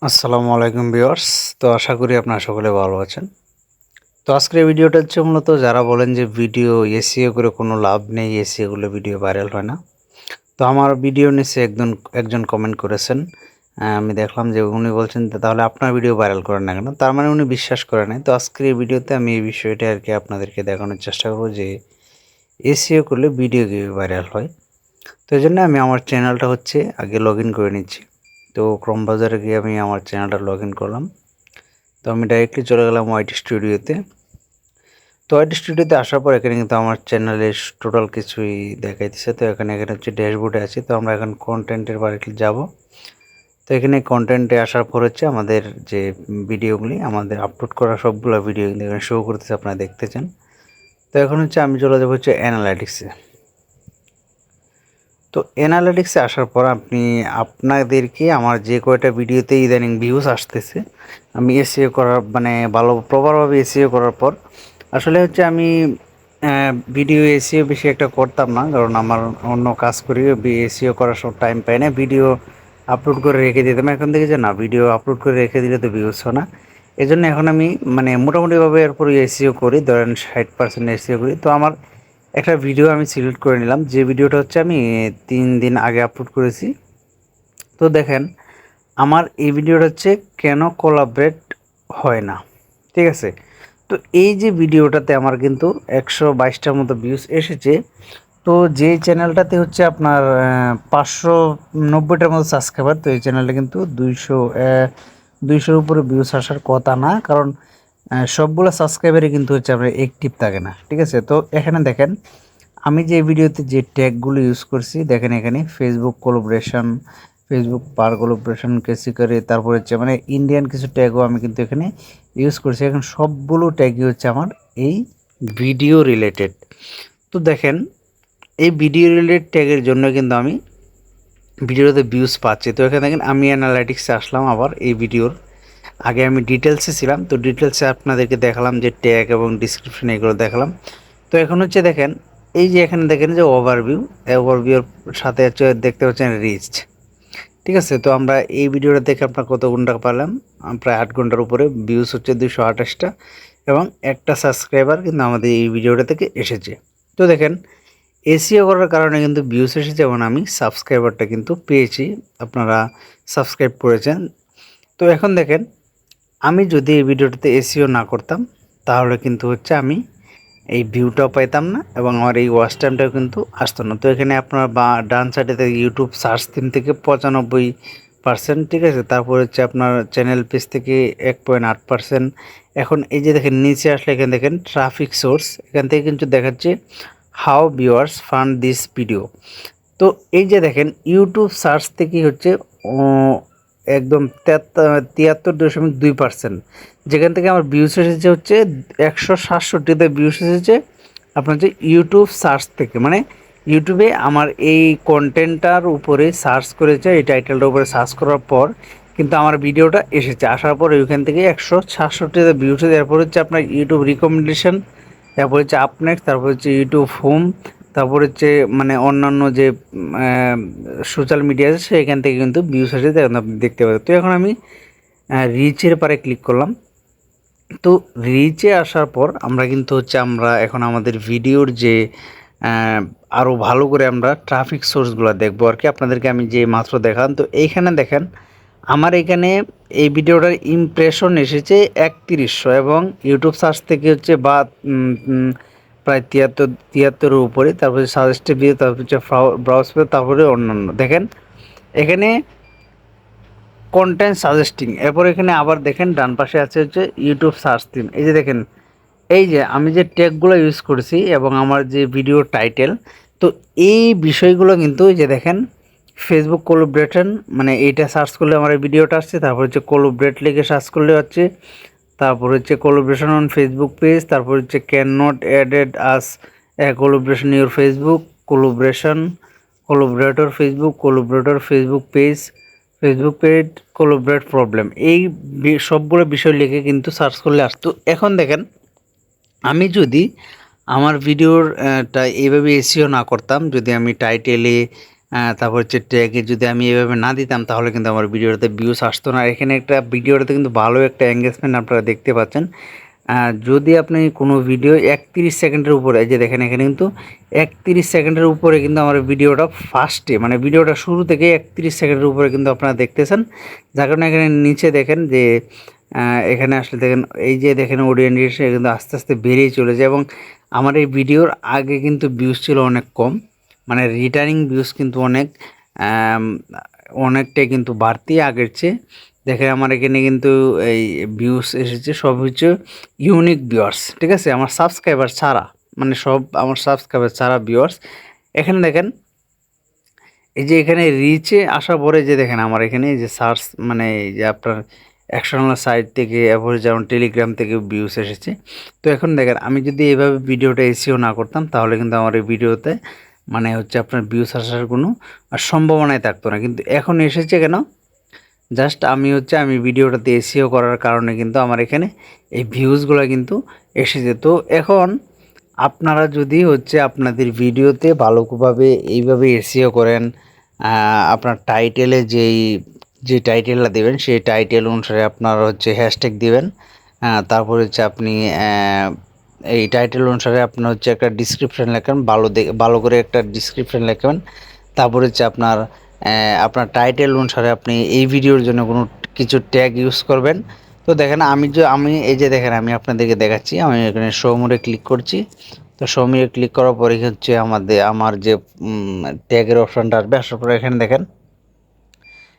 আসসালামু আলাইকুম ভিউয়ার্স। তো আশা করি আপনারা সকলে ভালো আছেন। তো আজকের এই ভিডিওটা হচ্ছে মূলত যারা বলেন যে ভিডিও এসইও করে কোনো লাভ নেই, এসইও করলে ভিডিও ভাইরাল হয় না। তো আমার ভিডিও নিচে একজন কমেন্ট করেছেন। আমি দেখলাম যে উনি বলছেন তাহলে আপনার ভিডিও ভাইরাল করেন না কেন? তার মানে উনি বিশ্বাস করে নাই। তো আজকের এই ভিডিওতে আমি এই বিষয়টা আরকি আপনাদেরকে দেখানোর চেষ্টা করব যে এসইও করলে ভিডিও কীভাবে ভাইরাল হয়। তো এজন্য আমি আমার চ্যানেলটা হচ্ছে আগে লগইন করে নিচ্ছি। তো ক্রোম ব্রাউজারে গিয়ে আমি আমার চ্যানেলটা লগইন করলাম। তো আমি ডাইরেক্টলি চলে গেলাম ওয়াইটি স্টুডিওতে। তো ওয়াইটি স্টুডিওতে আসার পর এখানে কিন্তু আমার চ্যানেলের টোটাল কিছুই দেখাইতেছে। তো এখানে হচ্ছে ড্যাশবোর্ডে আছি। তো আমরা এখন কন্টেন্টের বারে যাব। তো এখানে কন্টেন্টে আসার পর হচ্ছে আমাদের যে ভিডিওগুলি আমাদের আপলোড করা সবগুলো ভিডিও কিন্তু এখানে শো করতেছে, আপনারা দেখতেছেন। তো এখন হচ্ছে আমি চলে যাব হচ্ছে অ্যানালাইটিক্সে। তো অ্যানালিটিক্সে আসার পর আপনাদেরকে আমার যে কয়টা ভিডিওতে ইদানিং ভিউজ আসতেছে, আমি এসইও করার মানে ভালো প্রপারভাবে এসইও করার পর আসলে হচ্ছে আমি ভিডিও এসইও বেশি একটা করতাম না, কারণ আমার অন্য কাজ করি, এসইও করার সব টাইম পাই না। ভিডিও আপলোড করে রেখে দিতাম। এখন থেকে যে না, ভিডিও আপলোড করে রেখে দিলে তো ভিউজ হয় না। এই জন্য এখন আমি মানে মোটামুটিভাবে এরপর এসইও করি, ধরেন 60% এসইও করি। তো আমার একটা ভিডিও আমি সিলেক্ট করে নিলাম, যে ভিডিওটা হচ্ছে আমি 3 দিন আগে আপলোড করেছি। তো দেখেন আমার এই ভিডিওটা হচ্ছে কেন কোলাবরেট হয় না, ঠিক আছে। তো এই যে ভিডিওটাতে আমার কিন্তু 122টার মতো ভিউজ এসেছে। তো যে চ্যানেলটাতে হচ্ছে আপনার 590টার মতো সাবস্ক্রাইবার, তো এই চ্যানেলটা কিন্তু 200-200-র উপরে ভিউজ আসার কথা না, কারণ সবগুলো সাবস্ক্রাইবারই কিন্তু হচ্ছে আপনার অ্যাক্টিভ থাকে না, ঠিক আছে। তো এখানে দেখেন আমি যে ভিডিওতে যে ট্যাগগুলো ইউজ করছি, দেখেন এখানে ফেসবুক কোলাবোরেশন, ফেসবুক পার কোলাবোরেশন কেসি করে, তারপর হচ্ছে মানে ইন্ডিয়ান কিছু ট্যাগও আমি কিন্তু এখানে ইউজ করছি। এখন সবগুলো ট্যাগই হচ্ছে আমার এই ভিডিও রিলেটেড। তো দেখেন এই ভিডিও রিলেটেড ট্যাগের জন্য কিন্তু আমি ভিডিওতে ভিউজ পাচ্ছি। তো এখানে দেখেন আমি অ্যানালাইটিক্সে আসলাম, আবার এই ভিডিওর আগে আমি ডিটেলসে ছিলাম। তো ডিটেলসে আপনাদেরকে দেখালাম যে ট্যাগ এবং ডিসক্রিপশন এগুলো দেখালাম। তো এখন হচ্ছে দেখেন এই যে এখানে দেখেন যে ওভারভিউর সাথে হচ্ছে দেখতে পাচ্ছেন রিচ, ঠিক আছে। তো আমরা এই ভিডিওটা দেখে আপনার কত ঘন্টা পেলাম, প্রায় 8 ঘন্টার উপরে ভিউজ হচ্ছে 228টা, এবং একটা সাবস্ক্রাইবার কিন্তু আমাদের এই ভিডিওটা থেকে এসেছে। তো দেখেন এসইও করার কারণে কিন্তু ভিউজ এসেছে এবং আমি সাবস্ক্রাইবারটা কিন্তু পেয়েছি, আপনারা সাবস্ক্রাইব করেছেন। তো এখন দেখেন আমি যদি এই ভিডিওটাতে এসইও না করতাম তাহলে কিন্তু হচ্ছে আমি এই ভিউটাও পাইতাম না এবং আমার এই ওয়াচ টাইমটাও কিন্তু আসতো না। তো এখানে আপনার ডান সাইডে ইউটিউব সার্চ থিম থেকে 95%, ঠিক আছে। তারপর হচ্ছে আপনার চ্যানেল পেজ থেকে 1.8%। এখন এই যে দেখেন নিচে আসলে এখানে দেখেন ট্রাফিক সোর্স, এখান থেকে কিন্তু দেখাচ্ছে how viewers fund this video. তো এই যে দেখেন ইউটিউব সার্চ থেকে হচ্ছে একদম 73.2%, যেখান থেকে আমার ভিউস এসেছে হচ্ছে 167তে ভিউস এসেছে আপনার হচ্ছে ইউটিউব সার্চ থেকে, মানে ইউটিউবে আমার এই কন্টেন্টটার উপরে সার্চ করেছে, এই টাইটেলটার উপরে সার্চ করার পর কিন্তু আমার ভিডিওটা এসেছে। আসার পর ওইখান থেকে 167তে ভিউস, এরপর হচ্ছে আপনার ইউটিউব রিকমেন্ডেশন, তারপর হচ্ছে আপনেক্সট, তারপর হচ্ছে ইউটিউব হোম, তারপর হচ্ছে মানে অন্যান্য যে সোশ্যাল মিডিয়া আছে সেখান থেকে কিন্তু ভিউস আসে, আপনি দেখতে পাবেন। তো এখন আমি রিচের পারে ক্লিক করলাম। তো রিচে আসার পর আমরা কিন্তু হচ্ছে আমরা এখন আমাদের ভিডিওর যে আরও ভালো করে আমরা ট্রাফিক সোর্সগুলো দেখবো আর কি, আপনাদেরকে আমি যে মাত্র দেখান। তো এইখানে দেখেন আমার এখানে এই ভিডিওটার ইমপ্রেশন এসেছে 3100, এবং ইউটিউব সার্চ থেকে হচ্ছে বা প্রায় 73-73-এর উপরে, তারপরে সাজেস্টেড ভিডিও, তারপর হচ্ছে ব্রাউজ পেজ, তারপরে অন্যান্য। দেখেন এখানে কন্টেন্ট সাজেস্টিং, এরপর এখানে আবার দেখেন ডান পাশে আছে হচ্ছে ইউটিউব সার্চ থিম। এই যে দেখেন এই যে আমি যে ট্যাগগুলো ইউজ করেছি এবং আমার যে ভিডিও টাইটেল, তো এই বিষয়গুলো কিন্তু এই যে দেখেন ফেসবুক কোলাবরেশন, মানে এইটা সার্চ করলে আমার এই ভিডিওটা আসছে, তারপর হচ্ছে কোলাবরেট লিখে সার্চ করলে হচ্ছে, তারপর হচ্ছে কোলাবরেশন অন ফেসবুক পেজ, তারপর হচ্ছে can not added us collaboration your Facebook, collaboration, collaborator Facebook, collaborator Facebook page, Facebook page, collaborate problem, এই সবগুলো বিষয় লিখে কিন্তু সার্চ করলে আসতো। এখন দেখেন আমি যদি আমার ভিডিওর টা এইভাবে এসইও না করতাম, যদি আমি টাইটেলে তারপর হচ্ছে ট্যাগে যদি আমি এভাবে না দিতাম তাহলে কিন্তু আমার ভিডিওটাতে ভিউজ আসতো না। এখানে একটা ভিডিওটাতে কিন্তু ভালো একটা এঙ্গেজমেন্ট আপনারা দেখতে পাচ্ছেন। যদি আপনি কোনো ভিডিও 31 সেকেন্ডের উপরে, এই যে দেখেন এখানে কিন্তু 31 সেকেন্ডের উপরে কিন্তু আমার ভিডিওটা ফার্স্টে মানে ভিডিওটা শুরু থেকে 31 সেকেন্ডের উপরে কিন্তু আপনারা দেখতেছেন। যার কারণে এখানে নিচে দেখেন যে এখানে আসলে দেখেন এই যে দেখেন অডিয়েন্স কিন্তু আস্তে আস্তে বেড়েই চলেছে এবং আমার এই ভিডিওর আগে কিন্তু ভিউজ ছিল অনেক কম, মানে রিটার্নিং ভিউজ কিন্তু অনেকটাই কিন্তু বাড়তি আগের চেয়ে। দেখেন আমার এখানে কিন্তু এই ভিউস এসেছে সব হচ্ছে ইউনিক ভিউয়ার্স, ঠিক আছে, আমার সাবস্ক্রাইবার ছাড়া, মানে সব আমার সাবস্ক্রাইবার ছাড়া ভিউয়ার্স। এখানে দেখেন এই যে এখানে রিচে আসার পরে যে দেখেন আমার এখানে যে সার্চ মানে এই যে আপনার এক্সটার্নাল সাইট থেকে এরপরে যেমন টেলিগ্রাম থেকে ভিউস এসেছে। তো এখন দেখেন আমি যদি এইভাবে ভিডিওটা এসিও না করতাম তাহলে কিন্তু আমার এই ভিডিওতে মানে হচ্ছে আপনার ভিউস আসার কোনো সম্ভাবনাই থাকতো না, কিন্তু এখন এসেছে কেন? জাস্ট আমি ভিডিওটাতে এসিও করার কারণে কিন্তু আমার এখানে এই ভিউজগুলো কিন্তু এসেছে। তো এখন আপনারা যদি হচ্ছে আপনাদের ভিডিওতে ভালোভাবে এইভাবে এসিও করেন, আপনার টাইটেলে যে টাইটেলটা দেবেন সেই টাইটেল অনুসারে আপনারা হচ্ছে হ্যাশট্যাগ দিবেন। তারপর হচ্ছে আপনি এই টাইটেল অনুসারে আপনার হচ্ছে একটা ডিসক্রিপশান লেখেন, ভালো করে একটা ডিসক্রিপশান লেখেন। তারপর হচ্ছে আপনার টাইটেল অনুসারে আপনি এই ভিডিওর জন্য কোনো কিছু ট্যাগ ইউজ করবেন। তো দেখেন আমি এই যে দেখেন আমি আপনাদেরকে দেখাচ্ছি, আমি এখানে শো মোডে ক্লিক করছি। তো শো মোডে ক্লিক করার পরে হচ্ছে আমার যে ট্যাগের অপশানটা আসবে, আসার পরে এখানে দেখেন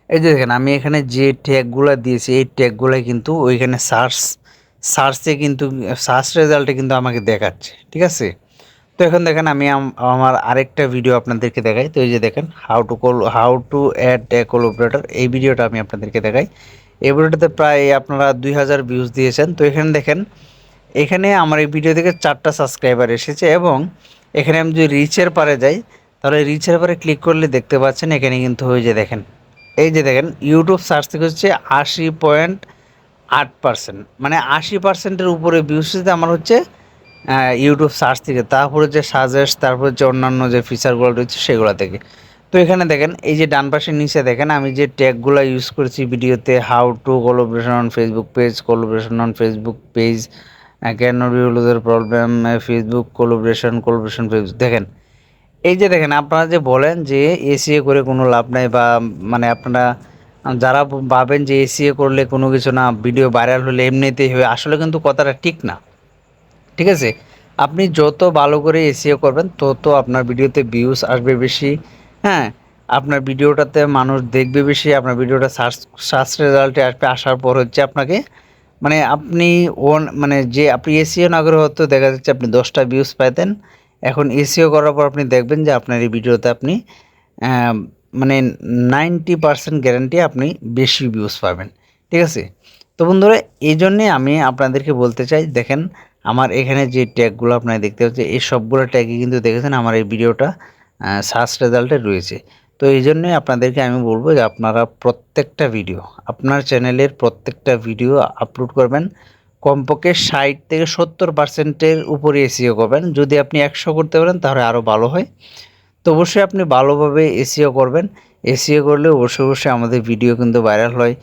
এই যে দেখেন আমি এখানে যে ট্যাগগুলো দিয়েছি এই ট্যাগগুলো কিন্তু ওইখানে সার্চে কিন্তু সার্চ রেজাল্টে কিন্তু আমাকে দেখাচ্ছে, ঠিক আছে। তো এখন দেখেন আমি আমার আরেকটা ভিডিও আপনাদেরকে দেখাই। তো এই যে দেখেন how to add a collaborator, এই ভিডিওটা আমি আপনাদেরকে দেখাই। এই ভিডিওটাতে প্রায় আপনারা 2000 ভিউজ দিয়েছেন। তো এখানে দেখেন এখানে আমার এই ভিডিও থেকে 4টা সাবস্ক্রাইবার এসেছে এবং এখানে আমি যদি রিচের পারে যাই তাহলে রিচের পারে ক্লিক করলে দেখতে পাচ্ছেন এখানে কিন্তু হয়ে যে দেখেন এই যে দেখেন ইউটিউব সার্চ থেকে হচ্ছে 80.8%, মানে 80%-এর উপরে ভিউজ আমার হচ্ছে ইউটিউব সার্চ থেকে। তারপর হচ্ছে সাজেস্ট, তারপর হচ্ছে অন্যান্য যে ফিচারগুলো রয়েছে সেগুলো থেকে। তো এখানে দেখেন এই যে ডান পাশের নিচে দেখেন আমি যে ট্যাগগুলো ইউজ করেছি ভিডিওতে, how to collaboration on Facebook page, collaboration on Facebook page, can not ইউজের প্রবলেম, ফেসবুক কোলাবরেশন ফেসবুক। দেখেন এই যে দেখেন আপনারা যে বলেন যে এসিএ করে কোনো লাভ নাই, বা মানে আপনারা যারা ভাবেন যে এসিএ করলে কোনো কিছু না, ভিডিও ভাইরাল হলে এমনিতেই হবে, আসলে কিন্তু কথাটা ঠিক না, ঠিক আছে। আপনি যত ভালো করে এসিও করবেন তত আপনার ভিডিওতে ভিউজ আসবে বেশি, হ্যাঁ, আপনার ভিডিওটাতে মানুষ দেখবে বেশি, আপনার ভিডিওটা সার্চ রেজাল্টে আসবে। আসার পর হচ্ছে আপনাকে মানে আপনি মানে যে আপনি এসিও না করে হয়তো দেখা যাচ্ছে আপনি 10টা ভিউজ পাইতেন, এখন এসিও করার পর আপনি দেখবেন যে আপনার এই ভিডিওতে আপনি মানে 90% গ্যারান্টি আপনি বেশি ভিউজ পাবেন, ঠিক আছে। তো বন্ধুরা এই জন্যে আমি আপনাদেরকে বলতে চাই, দেখেন আমার এখানে যে ট্যাগগুলো আপনারা দেখতে পাচ্ছেন এই সবগুলো ট্যাগই কিন্তু দেখেছেন আমার এই ভিডিওটা সার্চ রেজাল্টে রয়েছে। তো এই জন্যই আপনাদেরকে আমি বলবো যে আপনারা প্রত্যেকটা ভিডিও আপনার চ্যানেলের প্রত্যেকটা ভিডিও আপলোড করবেন, কমপক্ষে 60 থেকে 70%-এর উপরে এসিও করবেন। যদি আপনি 100 করতে পারেন তাহলে আরও ভালো হয়। তো অবশ্যই আপনি ভালোভাবে এসিও করবেন, এসিও করলে অবশ্যই আমাদের ভিডিও কিন্তু ভাইরাল হয়।